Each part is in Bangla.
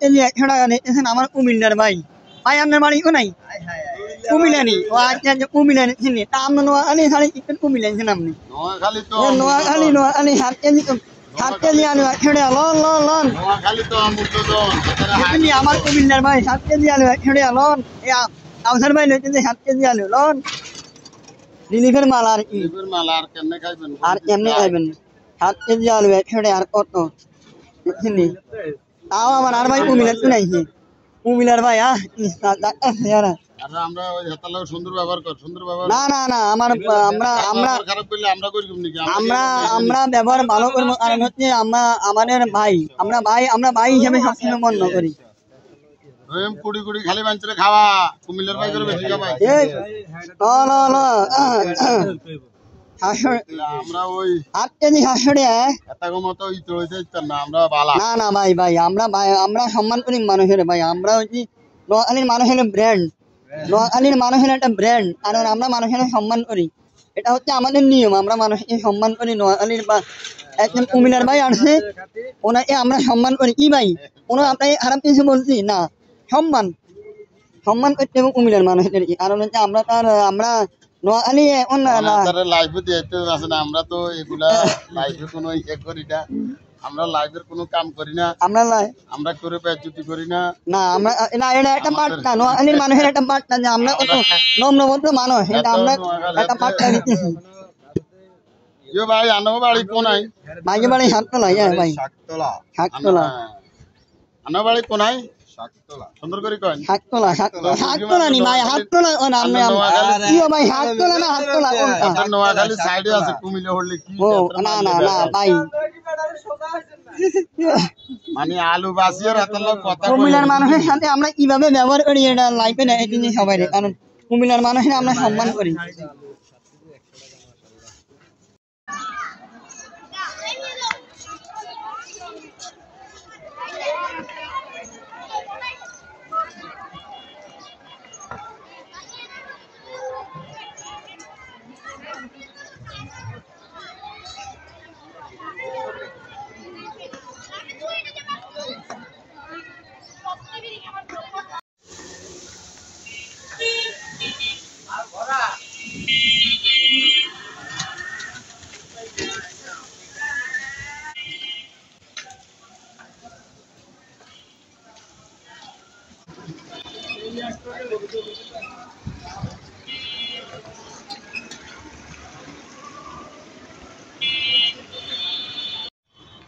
এই যে 100 টাকা নিতেছেন আমার কুমিল্লার ভাই ভাই আপনার বাড়ি কোনাই কুমিল্লানি ও আচ্ছা যে কুমিল্লানি চিনি তা আমরা নোয়াখালী ছাড়া চিকেন কুমিল্লানি আপনি নোয়াখালী 7 কেজি তো 7 কেজি আলু 100 টাকা লন নোয়াখালী তো আপনি আমার কুমিল্লার ভাই 7 কেজি আলু 100 টাকা লন আউসার ভাই লইতে 7 কেজি আলু লন রিলিফের মাল আর কি আর কেমনে খাইবেন 7 কেজি আলু 100 টাকা আর কত চিনি তাও আমার আর ভাই কুমিল্লার শুনাইছে কুমিল্লার ভাই আমরা ওই হাতালাও সুন্দর ব্যবহার কর সুন্দর ব্যবহার না আমার আমরা খারাপ করলে আমরা করিব নাকি আমরা ব্যবহার ভালো করব কারণ হচ্ছে আমাদের ভাই আমরা ভাই হিসেবে সবসময় মনে করি রহিম কুড়ি কুড়ি খালি বাঞ্চরে খাওয়া কুমিল্লার ভাই করে বেশি খাওয়া এই ল আমরা ওই 8 কেজি 700 টাকা এত মতো ই চলতে না আমরা বালা না ভাই আমরা সম্মান করি মানুষের ভাই আমরা হচ্ছে নোয়াখালীর মানুষের ব্র্যান্ড নোয়াখালীর মানুষের একটা ব্র্যান্ড কারণ আমরা মানুষের সম্মান করি এটা হচ্ছে আমাদের নিয়ম আমরা মানুষকে সম্মান করি নোয়াখালীর বা একজন কুমিল্লার ভাই আসছে ওনাকে আমরা সম্মান করি কি ভাই কোনো আপনাকে খারাপ কিছু বলছি না সম্মান করতে হবে কুমিল্লার মানুষদের কারণ হচ্ছে আমরা নোয়াখালী এখন লাইভে দিতে আছে না আমরা তো এগুলা লাইভে কোনো ইয়ে করি না আমরা লাইভের কোনো কাম করি না আমরা করে বেজ্জতি করি না আমরা না এটা একটা পার্ট না নোয়াখালীর মানুষের একটা পার্ট না যে আমরা কত নম্রভদ্র মানুষ এটা আমরা একটা পার্ট দিতেছি ইয়ো ভাই আনো বাড়ি কোনাই মাঝে বাড়ি হাততলা ভাই শাকতলা আনো বাড়ি কোনাই সুন্দর করে কয় হাততলা নি ভাই হাততলা কোন আমরা ইয়ো ভাই হাততলা না হাততলা কোনটা নোয়াখালী সাইডে আছে কুমিল্লা হলে কি ও না ভাই মানে আলু বাসিয়ার হাতালো কথা কুমিল্লার মানুষের সাথে আমরা কিভাবে ব্যবহার করি এটা লাইফে না এই জিনিস সবাই কারণ কুমিল্লার মানুষের আমরা সম্মান করি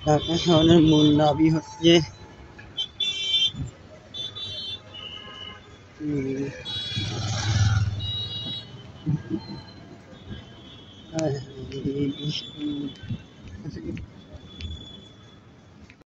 ঢাকা শহরের মূল দাবি হচ্ছে